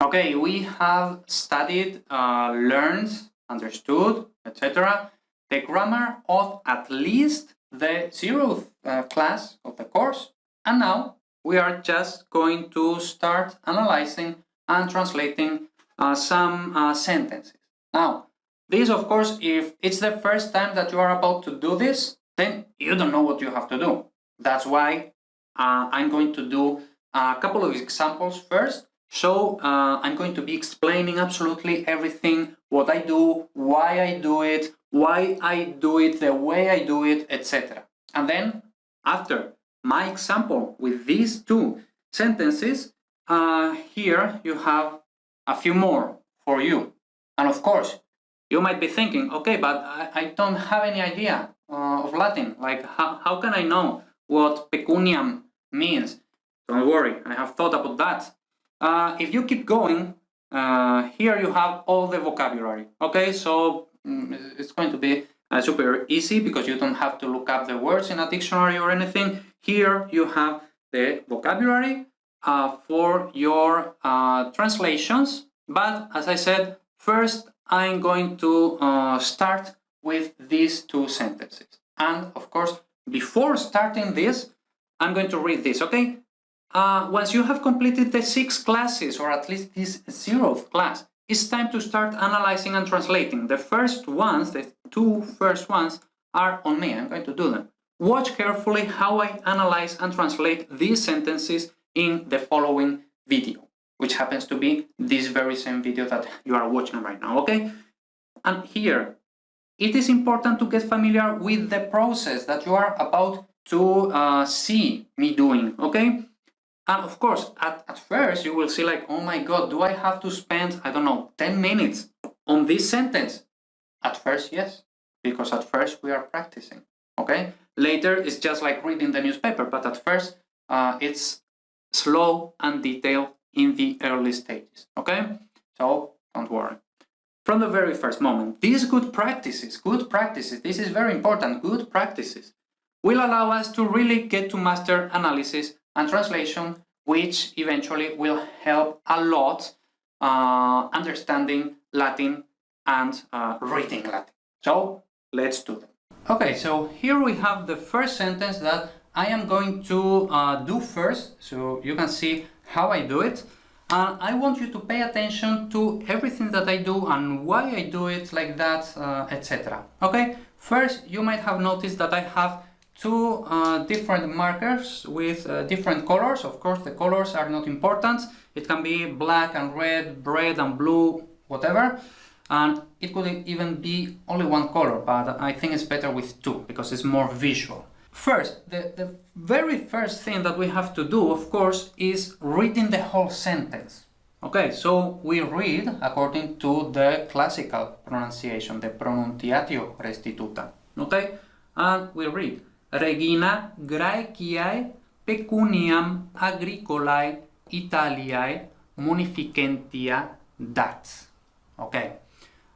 Okay, we have studied, learned, understood, etc. the grammar of at least the 0th class of the course, and now we are just going to start analyzing and translating some sentences. Now, this, of course, if it's the first time that you are about to do this, then you don't know what you have to do. That's why I'm going to do a couple of examples first. So I'm going to be explaining absolutely everything, what I do, why I do it the way I do it, etc. And then after my example with these two sentences, here you have a few more for you. And of course, you might be thinking, okay, but I don't have any idea of Latin. Like, how can I know what pecuniam means? Don't worry, I have thought about that. If you keep going, here you have all the vocabulary. Okay, so it's going to be super easy because you don't have to look up the words in a dictionary or anything. Here you have the vocabulary for your translations. But as I said, first I'm going to start with these two sentences. And of course, before starting this, I'm going to read this, okay? Once you have completed the 6 classes, or at least this 0th class, it's time to start analyzing and translating. The first ones, the 2 first ones, are on me. I'm going to do them. Watch carefully how I analyze and translate these sentences in the following video, which happens to be this very same video that you are watching right now, okay? And here, it is important to get familiar with the process that you are about to see me doing, okay? And of course, at first you will see like, oh my god, do I have to spend, I don't know, 10 minutes on this sentence? At first, yes, because at first we are practicing, okay? Later, it's just like reading the newspaper, but at first, it's slow and detailed in the early stages, okay? So, don't worry. From the very first moment, these good practices, this is very important, good practices, will allow us to really get to master analysis and translation, which eventually will help a lot understanding Latin and reading Latin. So let's do them. Okay, so here we have the first sentence that I am going to do first, so you can see how I do it. I want you to pay attention to everything that I do and why I do it like that, etc. Okay, first you might have noticed that I have 2 different markers with different colors. Of course, the colors are not important. It can be black and red, and blue, whatever. And it could even be only 1 color, but I think it's better with 2 because it's more visual. First, the very first thing that we have to do, of course, is reading the whole sentence. Okay, so we read according to the classical pronunciation, the pronunciatio restituta. Okay, and we read Regina Graeciae pecuniam agricolae Italiae munificentia dat. Okay.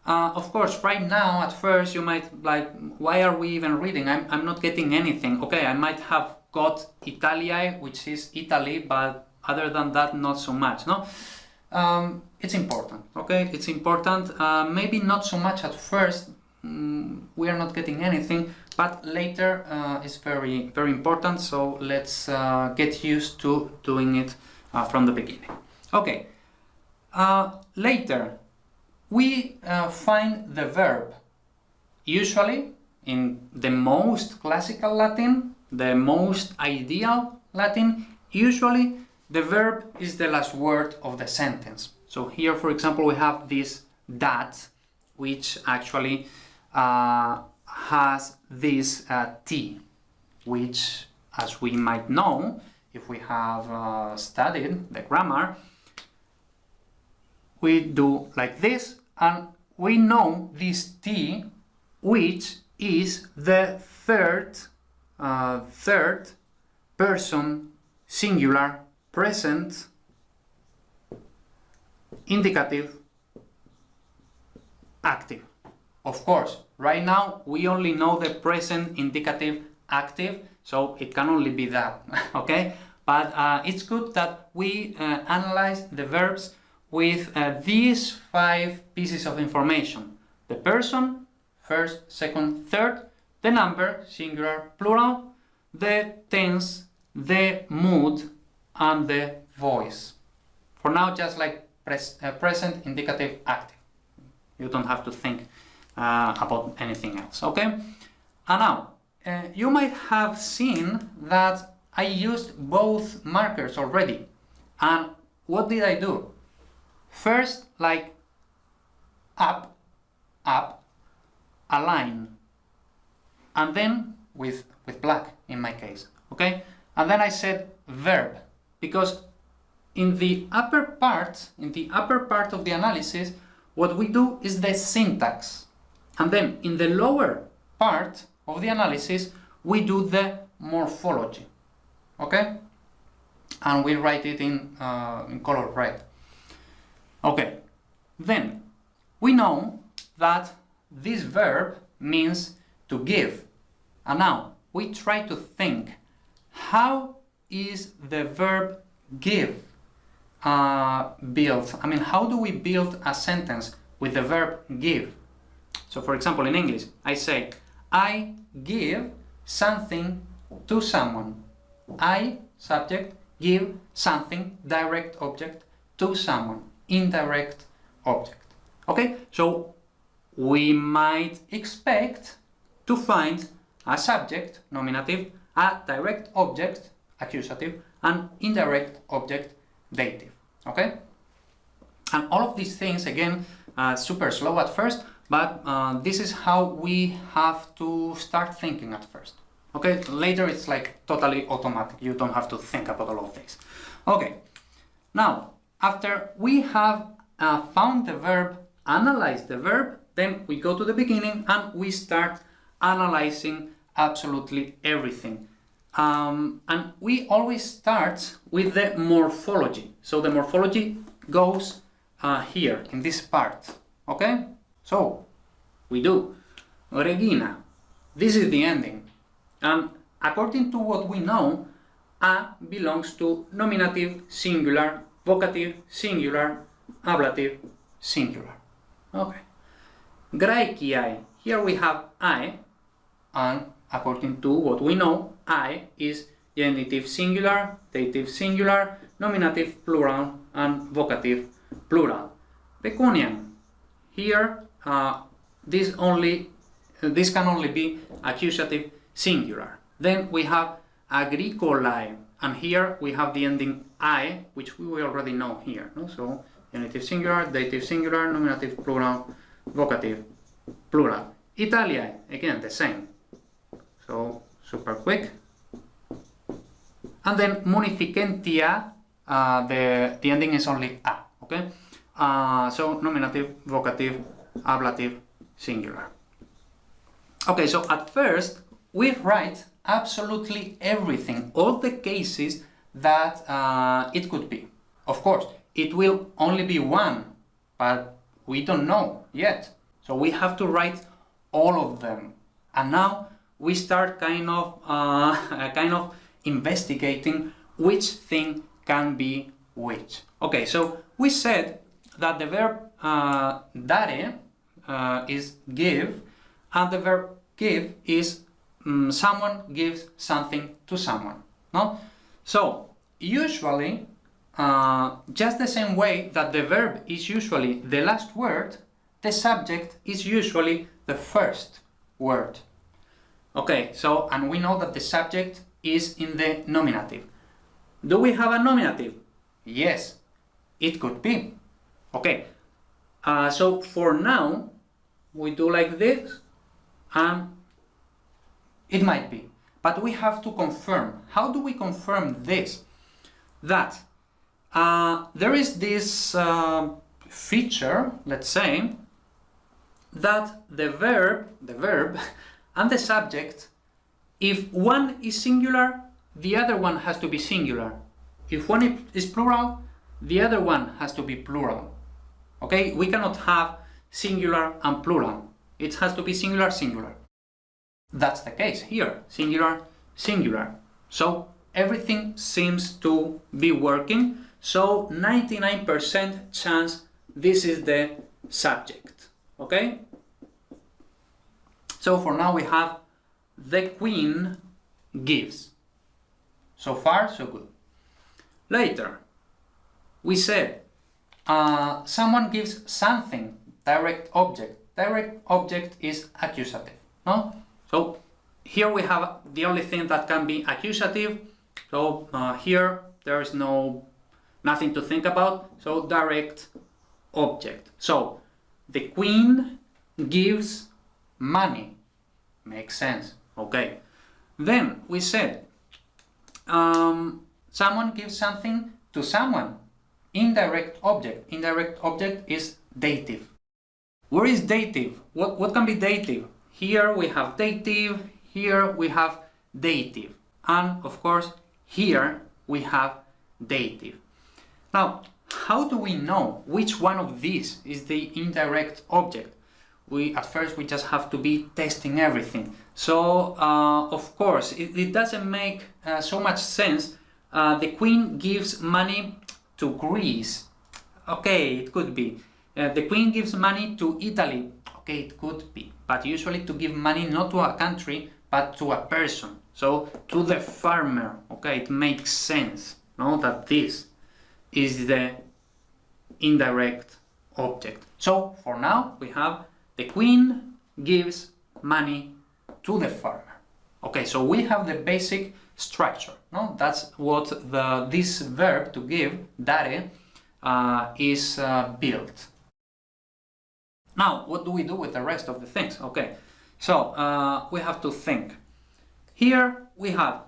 Of course, right now, at first, you might like, why are we even reading? I'm not getting anything. Okay, I might have got Italiae, which is Italy, but other than that, not so much, no? It's important, okay? It's important. Maybe not so much at first. We are not getting anything, but later it's very, very important. So let's get used to doing it from the beginning. Okay. Later, we find the verb. Usually, in the most classical Latin, the most ideal Latin, usually the verb is the last word of the sentence. So here, for example, we have this dat, which actually has this T, which, as we might know, if we have studied the grammar, we do like this, and we know this T, which is the third person singular present indicative active. Of course, right now we only know the present indicative active, so it can only be that, okay? But it's good that we analyze the verbs with these 5 pieces of information: the person, first, second, third, the number, singular, plural, the tense, the mood, and the voice. For now, just like present, indicative, active. You don't have to think about anything else, okay? And now, you might have seen that I used both markers already. And what did I do? First, like up, up, align, and then with black in my case, okay? And then I said verb, because in the upper part of the analysis, what we do is the syntax, and then in the lower part of the analysis, we do the morphology, okay? And we write it in color red. Okay, then we know that this verb means to give. And now we try to think, how is the verb give built? I mean, how do we build a sentence with the verb give? So for example, in English, I say, I give something to someone. I, subject, give something, direct object, to someone, indirect object. Okay, so we might expect to find a subject, nominative, a direct object, accusative, and indirect object, dative. Okay, and all of these things, again, super slow at first, but this is how we have to start thinking at first. Okay, later it's like totally automatic. You don't have to think about all of this. Okay, now after we have found the verb, analyzed the verb, then we go to the beginning and we start analyzing absolutely everything. And we always start with the morphology. So the morphology goes here in this part. Okay, so we do Regina. This is the ending. And according to what we know, a belongs to nominative, singular, vocative, singular, ablative, singular. Okay. Graeciae. Here we have I, and according to what we know, I is genitive singular, dative singular, nominative plural, and vocative plural. Pecuniam. Here, this can only be accusative singular. Then we have agricolae, and here we have the ending I, which we already know here. No? So genitive singular, dative singular, nominative plural, vocative plural. Italiae, again the same. So super quick. And then munificentia, the ending is only a. Okay. So nominative, vocative, ablative, singular. Okay. So at first we write absolutely everything, all the cases that it could be. Of course, it will only be one, but we don't know yet. So we have to write all of them. And now we start kind of investigating which thing can be which. Okay, so we said that the verb dare is give, and the verb give is someone gives something to someone. No? So usually, just the same way that the verb is usually the last word, the subject is usually the first word. Okay, so, and we know that the subject is in the nominative. Do we have a nominative? Yes, it could be. Okay, so for now, we do like this, and it might be. But we have to confirm. How do we confirm this? That there is this feature, let's say, that the verb and the subject, if one is singular, the other one has to be singular. If one is plural, the other one has to be plural. Okay, we cannot have singular and plural. It has to be singular, singular. That's the case here, singular, singular. So everything seems to be working. So 99% chance this is the subject, okay? So for now we have the queen gives. So far, so good. Later, we said someone gives something, direct object. Direct object is accusative, no? So here we have the only thing that can be accusative. So here there is nothing to think about. So direct object. So the queen gives money. Makes sense. Okay. Then we said someone gives something to someone. Indirect object. Indirect object is dative. Where is dative? What can be dative? Here we have dative, here we have dative, and of course here we have dative. Now, how do we know which one of these is the indirect object? At first we just have to be testing everything. So of course it doesn't make so much sense. The queen gives money to Greece. Okay, it could be. The queen gives money to Italy. Okay, it could be. But usually to give money not to a country, but to a person. So to the farmer. Okay, it makes sense, no, that this is the indirect object. So for now we have the queen gives money to the farmer. Okay, so we have the basic structure. No, that's what this verb to give, dare, is built. Now, what do we do with the rest of the things? Okay, so we have to think. Here we have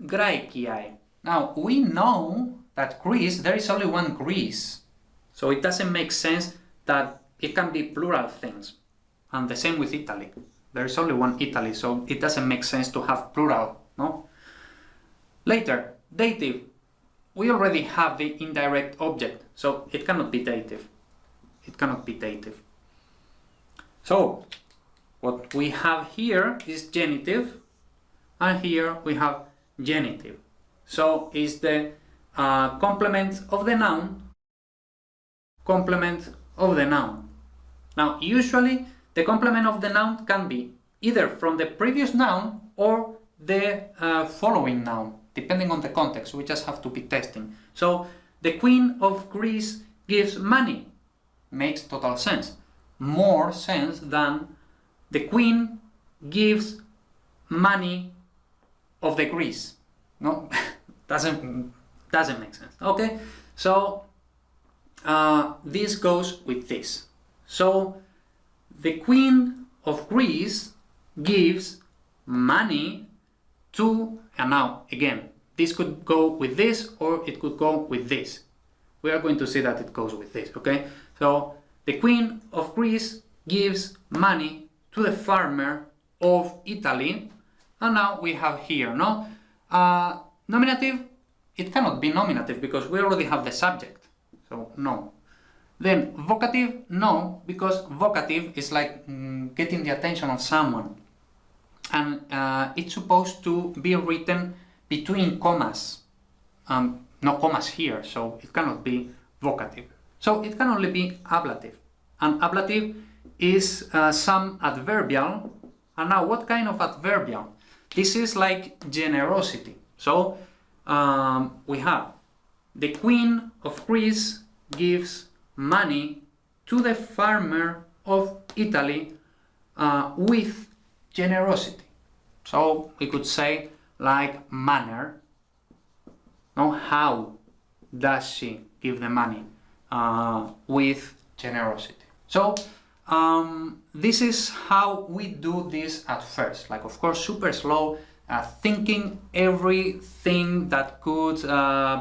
Graikiai. Now, we know that Greece, there is only one Greece. So it doesn't make sense that it can be plural things. And the same with Italy. There is only one Italy, so it doesn't make sense to have plural, no? Later, dative. We already have the indirect object, so it cannot be dative. It cannot be dative. So, what we have here is genitive, and here we have genitive. So, is the complement of the noun, complement of the noun. Now, usually, the complement of the noun can be either from the previous noun or the following noun, depending on the context. We just have to be testing. So, the queen of Greece gives money. Makes total sense. More sense than the queen gives money of the Greece. No, doesn't make sense. Okay, so this goes with this. So the queen of Greece gives money to, and now again, this could go with this or it could go with this. We are going to see that it goes with this. Okay, so the queen of Greece gives money to the farmer of Italy, and now we have here, no? Nominative, it cannot be nominative because we already have the subject, so no. Then vocative, no, because vocative is like getting the attention of someone, and it's supposed to be written between commas, no commas here, so it cannot be vocative. So it can only be ablative, and ablative is some adverbial. And now what kind of adverbial? This is like generosity. So we have the queen of Greece gives money to the farmer of Italy with generosity. So we could say like manner. No, how does she give the money? With generosity. So this is how we do this at first. Like, of course, super slow, thinking everything that could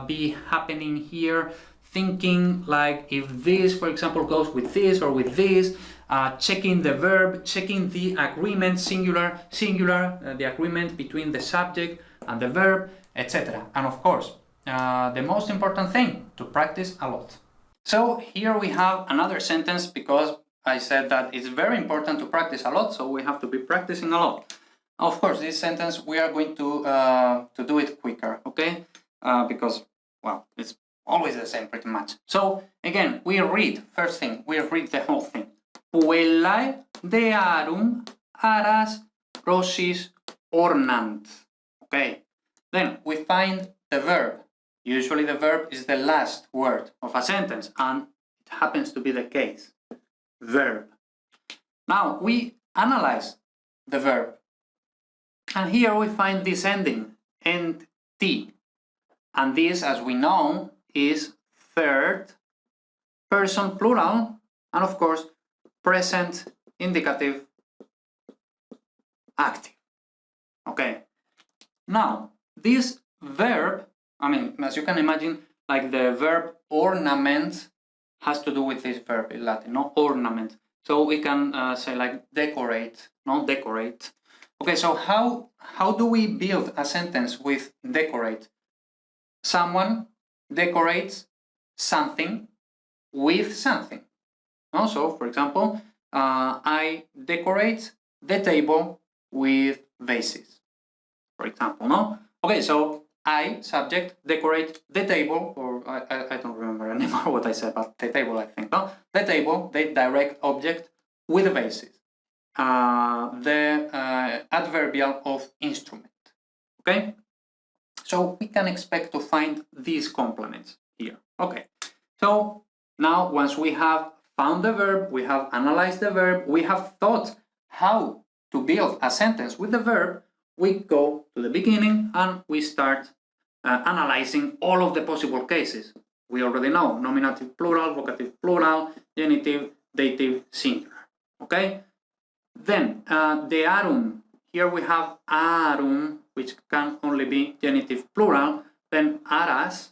be happening here, thinking like if this, for example, goes with this or with this, checking the verb, checking the agreement, singular, the agreement between the subject and the verb, etc. And of course, the most important thing, to practice a lot. So here we have another sentence, because I said that it's very important to practice a lot, so we have to be practicing a lot. Of course, this sentence we are going to do it quicker, okay? Because, well, it's always the same pretty much. So again, we read, first thing, we read the whole thing. Puellae dearum aras rosis ornant. Okay, then we find the verb. Usually the verb is the last word of a sentence, and it happens to be the case. Verb. Now we analyze the verb, and here we find this ending, end T, and this, as we know, is third person plural, and of course present indicative active. Okay, now this verb, I mean, as you can imagine, like the verb ornament has to do with this verb in Latin, no? Ornament. So we can say like decorate, no? Decorate. Okay, so how do we build a sentence with decorate? Someone decorates something with something. No? So, for example, I decorate the table with vases, for example, no? Okay, so I, subject, decorate the table, or I don't remember anymore what I said about the table, I think, no? The table, the direct object with the vases. The adverbial of instrument, okay? So we can expect to find these complements here, okay? So now, once we have found the verb, we have analyzed the verb, we have thought how to build a sentence with the verb, we go to the beginning and we start analyzing all of the possible cases. We already know nominative plural, vocative plural, genitive, dative, singular, okay? Then dearum, here we have arum, which can only be genitive plural, then aras,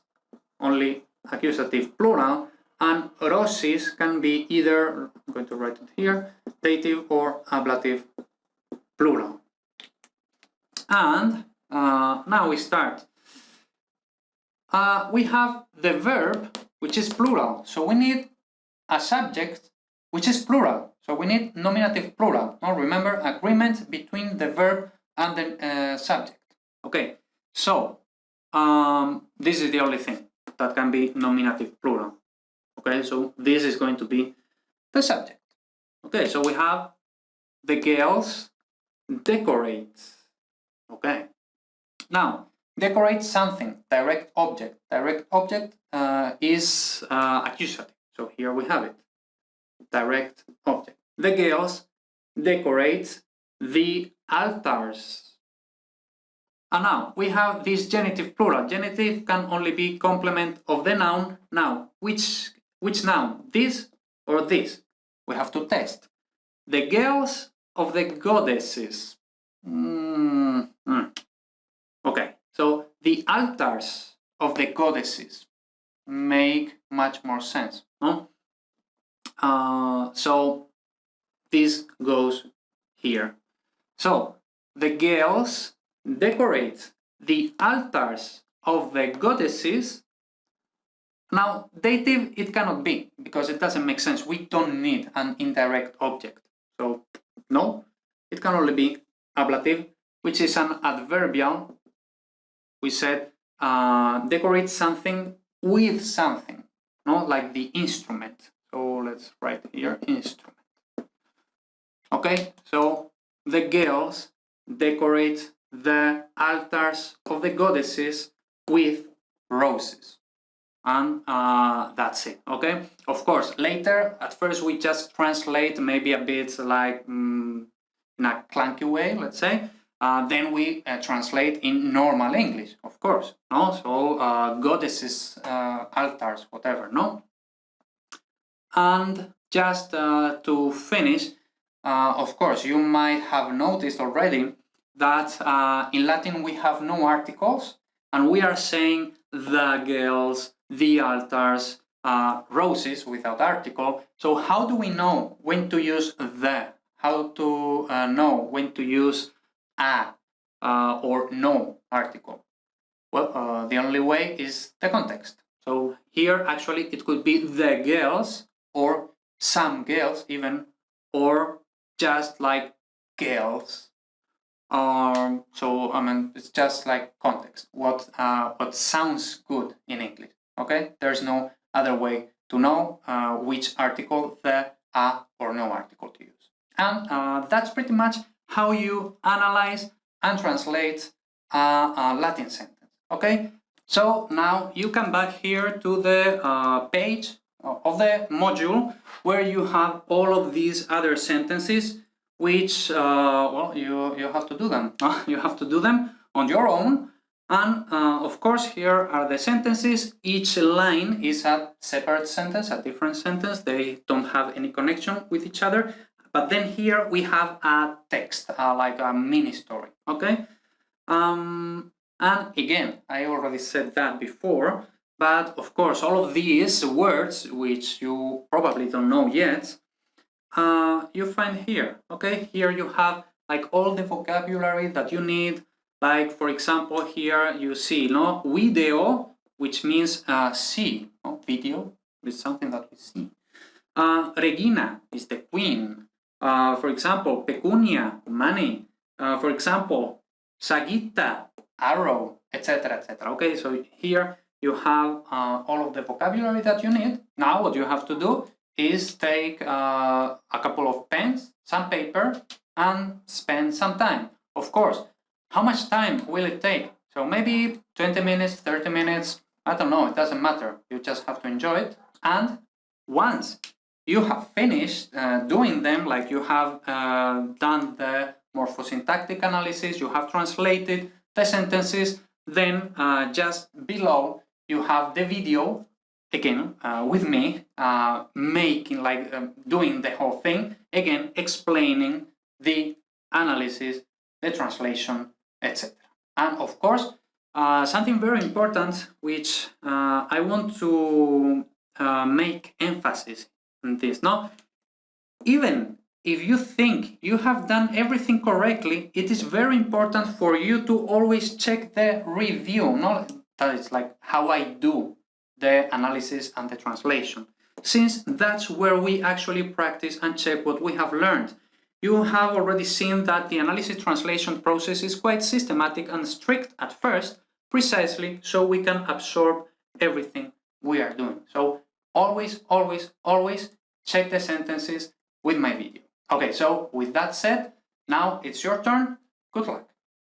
only accusative plural, and rosis can be either, I'm going to write it here, dative or ablative plural. And now we start. We have the verb, which is plural, so we need a subject, which is plural. So we need nominative plural. Now remember, agreement between the verb and the subject. Okay, so this is the only thing that can be nominative plural. Okay, so this is going to be the subject. Okay, so we have the girls decorate. Okay, now decorate something, direct object. Direct object is accusative. So here we have it. Direct object. The girls decorate the altars. And now we have this genitive plural. Genitive can only be complement of the noun. Now, which noun? This or this? We have to test. The girls of the goddesses. Okay, so the altars of the goddesses make much more sense, no? So this goes here. So the girls decorate the altars of the goddesses. Now, dative it cannot be because it doesn't make sense. We don't need an indirect object. So no, it can only be ablative, which is an adverbial. We said decorate something with something, no, like the instrument. So let's write here instrument. Okay, so the girls decorate the altars of the goddesses with roses. And that's it, okay? Of course, later, at first we just translate maybe a bit like in a clunky way, let's say. Then we translate in normal English, of course, no? So goddesses, altars, whatever, no? And just to finish, of course, you might have noticed already that in Latin we have no articles, and we are saying the girls, the altars, roses without article. So how do we know when to use the? How to know when to use a or no article? Well, the only way is the context. So here actually it could be the girls or some girls even, or just like girls. So I mean, it's just like context. What sounds good in English. Okay, there's no other way to know which article, the a or no article to use. And that's pretty much how you analyze and translate a Latin sentence. Okay, so now you come back here to the page of the module where you have all of these other sentences, which well, you have to do them. You have to do them on your own. And of course, here are the sentences. Each line is a separate sentence, a different sentence. They don't have any connection with each other. But then here we have a text, like a mini story, okay? And again, I already said that before, but of course, all of these words, which you probably don't know yet, you find here, okay? Here you have like all the vocabulary that you need. Like, for example, here you see, no, video, which means see, no? Video is something that we see. Regina is the queen. For example, pecunia, money. For example, sagitta, arrow, etc., etc. Okay, so here you have all of the vocabulary that you need. Now what you have to do is take a couple of pens, some paper, and spend some time. Of course, how much time will it take? So maybe 20 minutes, 30 minutes, I don't know, it doesn't matter. You just have to enjoy it. And once you have finished doing them, like you have done the morphosyntactic analysis, you have translated the sentences, then just below you have the video, again, with me, making, like, doing the whole thing, again, explaining the analysis, the translation, etc. And of course, something very important, which I want to make emphasis on this. Now, even if you think you have done everything correctly, it is very important for you to always check the review. No? That is like how I do the analysis and the translation, since that's where we actually practice and check what we have learned. You have already seen that the analysis translation process is quite systematic and strict at first, precisely so we can absorb everything we are doing. So always, always, always check the sentences with my video. Okay, so with that said, now it's your turn. Good luck.